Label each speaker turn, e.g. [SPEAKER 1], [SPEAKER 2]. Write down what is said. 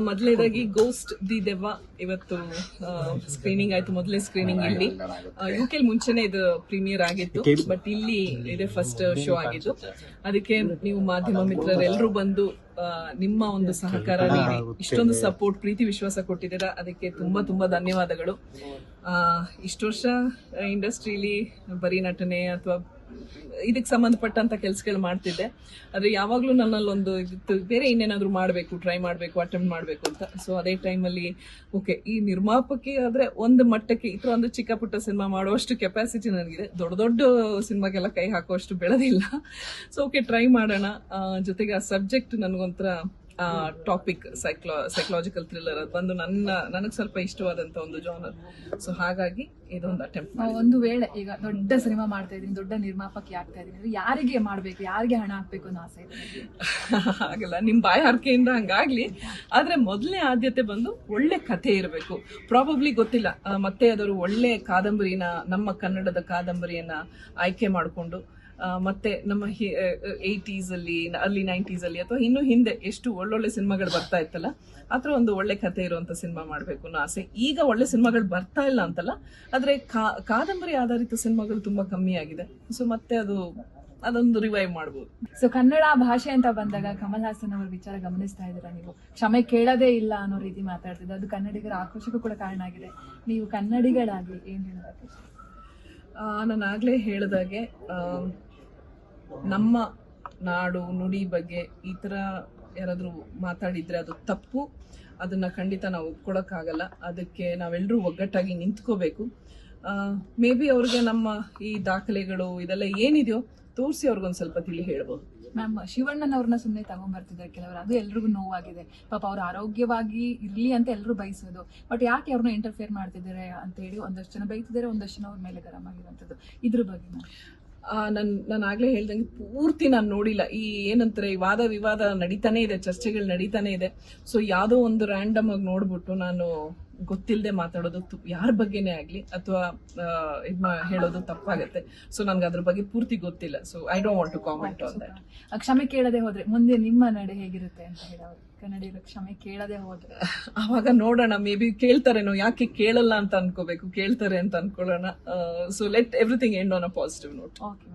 [SPEAKER 1] ಮೊದಲನೇದಾಗಿ ghost the ದೆವ್ವ ಇವತ್ತು ಸ್ಕ್ರೀನಿಂಗ್ ಆಯ್ತು. ಮೊದಲನೇ ಸ್ಕ್ರೀನಿಂಗ್ ಇಲ್ಲಿ UK ಮುಂಚೆನೆ ಇದು ಪ್ರೀಮಿಯರ್ ಆಗಿತ್ತು, ಬಟ್ ಇಲ್ಲಿ ಇದೆ ಫಸ್ಟ್ ಶೋ ಆಗಿದ್ದು. ಅದಕ್ಕೆ ನೀವು ಮಾಧ್ಯಮ ಮಿತ್ರರೆಲ್ಲರೂ ಬಂದು ನಿಮ್ಮ ಒಂದು ಸಹಕಾರ ನೀಡಿ ಇಷ್ಟೊಂದು ಸಪೋರ್ಟ್, ಪ್ರೀತಿ, ವಿಶ್ವಾಸ ಕೊಟ್ಟಿದ್ದೀರಾ. ಅದಕ್ಕೆ ತುಂಬಾ ತುಂಬಾ ಧನ್ಯವಾದಗಳು. ಇಷ್ಟು ವರ್ಷ ಇಂಡಸ್ಟ್ರಿಲಿ ಬರೀ ನಟನೆ ಅಥವಾ ಇದಕ್ಕೆ ಸಂಬಂಧಪಟ್ಟಂತ ಕೆಲಸಗಳು ಮಾಡ್ತಿದ್ದೆ. ಆದ್ರೆ ಯಾವಾಗ್ಲೂ ನನ್ನಲ್ಲಿ ಒಂದು ಇತ್ತು, ಬೇರೆ ಇನ್ನೇನಾದ್ರೂ ಮಾಡಬೇಕು, ಟ್ರೈ ಮಾಡಬೇಕು, ಅಟೆಂಪ್ಟ್ ಮಾಡಬೇಕು ಅಂತ. ಸೊ ಅದೇ ಟೈಮಲ್ಲಿ ಓಕೆ, ಈ ನಿರ್ಮಾಪಕಿ ಆದ್ರೆ ಒಂದು ಮಟ್ಟಕ್ಕೆ ಈ ತರ ಒಂದು ಚಿಕ್ಕ ಪುಟ್ಟ ಸಿನಿಮಾ ಮಾಡುವಷ್ಟು ಕೆಪಾಸಿಟಿ ನನಗಿದೆ. ದೊಡ್ಡ ದೊಡ್ಡ ಸಿನಿಮಾಗೆಲ್ಲ ಕೈ ಹಾಕುವಷ್ಟು ಬೆಳೆದಿಲ್ಲ. ಸೊ ಓಕೆ, ಟ್ರೈ ಮಾಡೋಣ. ಜೊತೆಗೆ ಆ ಸಬ್ಜೆಕ್ಟ್ ನನಗೊಂಥರ ಟಾಪಿಕ್, ಸೈಕಲಾಜಿಕಲ್ ಥ್ರಿಲ್ಲರ್, ಅದು ಬಂದು ನನಗೆ ಸ್ವಲ್ಪ ಇಷ್ಟವಾದಂತ ಒಂದು ಜಾನರ್. ಸೊ ಹಾಗಾಗಿ ಇದೊಂದು ಅಟೆಂಪ್ಟ್.
[SPEAKER 2] ಒಂದು ವೇಳೆ ಈಗ ದೊಡ್ಡ ಸಿನಿಮಾ ಮಾಡ್ತಾ ಇದೀನಿ, ದೊಡ್ಡ ನಿರ್ಮಾಪಕಿ ಆಗ್ತಾ ಇದೀನಿ, ಯಾರಿಗೆ ಮಾಡ್ಬೇಕು, ಯಾರಿಗೆ ಹಣ ಹಾಕ್ಬೇಕು ಅನ್ನೋ ಆಸೆ ಇದೆ?
[SPEAKER 1] ಹಾಗಲ್ಲ, ನಿಮ್ ಬಾಯಿ ಹರಕೆಯಿಂದ ಹಂಗಾಗ್ಲಿ. ಆದ್ರೆ ಮೊದಲನೇ ಆದ್ಯತೆ ಬಂದು ಒಳ್ಳೆ ಕಥೆ ಇರಬೇಕು. ಪ್ರಾಬಬ್ಲಿ ಗೊತ್ತಿಲ್ಲ, ಮತ್ತೆ ಅದರ ಒಳ್ಳೆ ಕಾದಂಬರಿನ, ನಮ್ಮ ಕನ್ನಡದ ಕಾದಂಬರಿಯನ್ನ ಆಯ್ಕೆ ಮಾಡಿಕೊಂಡು ಮತ್ತೆ ನಮ್ಮ 80s ಅಲ್ಲಿ, ಅರ್ಲಿ 90s ಅಲ್ಲಿ ಅಥವಾ ಇನ್ನು ಹಿಂದೆ ಎಷ್ಟು ಒಳ್ಳೊಳ್ಳೆ ಸಿನಿಮಾಗಳು ಬರ್ತಾ ಇತ್ತಲ್ಲ, ಆತರ ಒಂದು ಒಳ್ಳೆ ಕಥೆ ಇರುವಂತ ಸಿನಿಮಾ ಮಾಡ್ಬೇಕು ಅನ್ನೋ ಆಸೆ. ಈಗ ಒಳ್ಳೆ ಸಿನಿಮಾಗಳು ಬರ್ತಾ ಇಲ್ಲ ಅಂತಲ್ಲ, ಆದ್ರೆ ಕಾದಂಬರಿ ಆಧಾರಿತ ಸಿನಿಮಾಗಳು ತುಂಬಾ ಕಮ್ಮಿ ಆಗಿದೆ. ಸೊ ಮತ್ತೆ ಅದೊಂದು ರಿವೈವ್ ಮಾಡಬಹುದು.
[SPEAKER 2] ಸೊ ಕನ್ನಡ ಭಾಷೆ ಅಂತ ಬಂದಾಗ ಕಮಲ್ ಹಾಸನ್ ಅವರ ವಿಚಾರ ಗಮನಿಸ್ತಾ ಇದ್ದೀರಾ ನೀವು? ಕ್ಷಮೆ ಕೇಳದೇ ಇಲ್ಲ ಅನ್ನೋ ರೀತಿ ಮಾತಾಡ್ತಿದ್ದೆ, ಅದು ಕನ್ನಡಿಗರ ಆಕ್ರೋಶಕ್ಕೂ ಕೂಡ ಕಾರಣ ಆಗಿದೆ. ನೀವು ಕನ್ನಡಿಗರಾಗಿ ಏನ್ ಹೇಳಬೇಕು?
[SPEAKER 1] ನಾನು ಆಗ್ಲೇ ಹೇಳಿದಾಗೆ, ನಮ್ಮ ನಾಡು ನುಡಿ ಬಗ್ಗೆ ಈ ತರ ಯಾರಾದ್ರೂ ಮಾತಾಡಿದ್ರೆ ಅದು ತಪ್ಪು. ಅದನ್ನ ಖಂಡಿತ ನಾವು ಒಪ್ಕೊಳಕ್ಕಾಗಲ್ಲ. ಅದಕ್ಕೆ ನಾವೆಲ್ಲರೂ ಒಗ್ಗಟ್ಟಾಗಿ ನಿಂತ್ಕೋಬೇಕು. ಮೇ ಬಿ ಅವ್ರಿಗೆ ನಮ್ಮ ಈ ದಾಖಲೆಗಳು ಇದೆಲ್ಲ ಏನಿದೆಯೋ ತೋರಿಸಿ ಅವ್ರಿಗೊಂದು ಸ್ವಲ್ಪ ತಿಳಿ ಹೇಳ್ಬೋದು.
[SPEAKER 2] ಮ್ಯಾಮ್, ಶಿವಣ್ಣನವ್ರನ್ನ ಸುಮ್ಮನೆ ತಗೊಂಡ್ಬರ್ತಿದ್ದಾರೆ ಕೆಲವರು, ಅದು ಎಲ್ರಿಗೂ ನೋವಾಗಿದೆ. ಪಾಪ ಅವ್ರು ಆರೋಗ್ಯವಾಗಿ ಇರ್ಲಿ ಅಂತ ಎಲ್ಲರೂ ಬಯಸೋದು, ಬಟ್ ಯಾಕೆ ಅವ್ರನ್ನ ಇಂಟರ್ಫಿಯರ್ ಮಾಡ್ತಿದ್ದಾರೆ ಅಂತ ಹೇಳಿ ಒಂದಷ್ಟು ಜನ ಬೈತಿದ್ದಾರೆ, ಒಂದಷ್ಟು ಜನ ಅವ್ರ ಮೇಲೆ ಗರಂ ಆಗಿರುವಂಥದ್ದು. ಇದ್ರ ಬಗ್ಗೆ
[SPEAKER 1] ನಾನು ಆಗ್ಲೇ ಹೇಳ್ದಂಗೆ ಪೂರ್ತಿ ನಾನು ನೋಡಿಲ್ಲ. ಈ ಏನಂತಾರೆ, ಈ ವಾದ ವಿವಾದ ನಡೀತಾನೆ ಇದೆ, ಚರ್ಚೆಗಳು ನಡೀತಾನೆ ಇದೆ. ಸೊ ಯಾವುದೋ ಒಂದು ರ್ಯಾಂಡಮ್ ಆಗಿ ನೋಡ್ಬಿಟ್ಟು ನಾನು ಗೊತ್ತಿಲ್ಲದೆ ಮಾತಾಡೋದು ಯಾರ ಬಗ್ಗೆನೇ ಆಗ್ಲಿ ಅಥವಾ ಹೇಳೋದು ತಪ್ಪಾಗತ್ತೆ. ಸೊ ನನ್ಗೆ ಅದ್ರ ಬಗ್ಗೆ ಪೂರ್ತಿ ಗೊತ್ತಿಲ್ಲ. So I don't want to comment on that.
[SPEAKER 2] ಕ್ಷಮೆ ಕೇಳದೆ ಹೋದ್ರೆ ಮುಂದೆ ನಿಮ್ಮ ನಡೆ ಹೇಗಿರುತ್ತೆ ಅಂತ ಹೇಳೋರು, ಕನ್ನಡಿಗರು ಕ್ಷಮೆ ಕೇಳದೆ ಹೋದ್ರೆ
[SPEAKER 1] ಅವಾಗ ನೋಡೋಣ. ಮೇ ಬಿ ಕೇಳ್ತಾರೇನೋ, ಯಾಕೆ ಕೇಳಲ್ಲ ಅಂತ ಅನ್ಕೋಬೇಕು, ಕೇಳ್ತಾರೆ ಅಂತ ಅನ್ಕೊಳ್ಳೋಣ. So let everything end on a positive note.
[SPEAKER 2] Okay.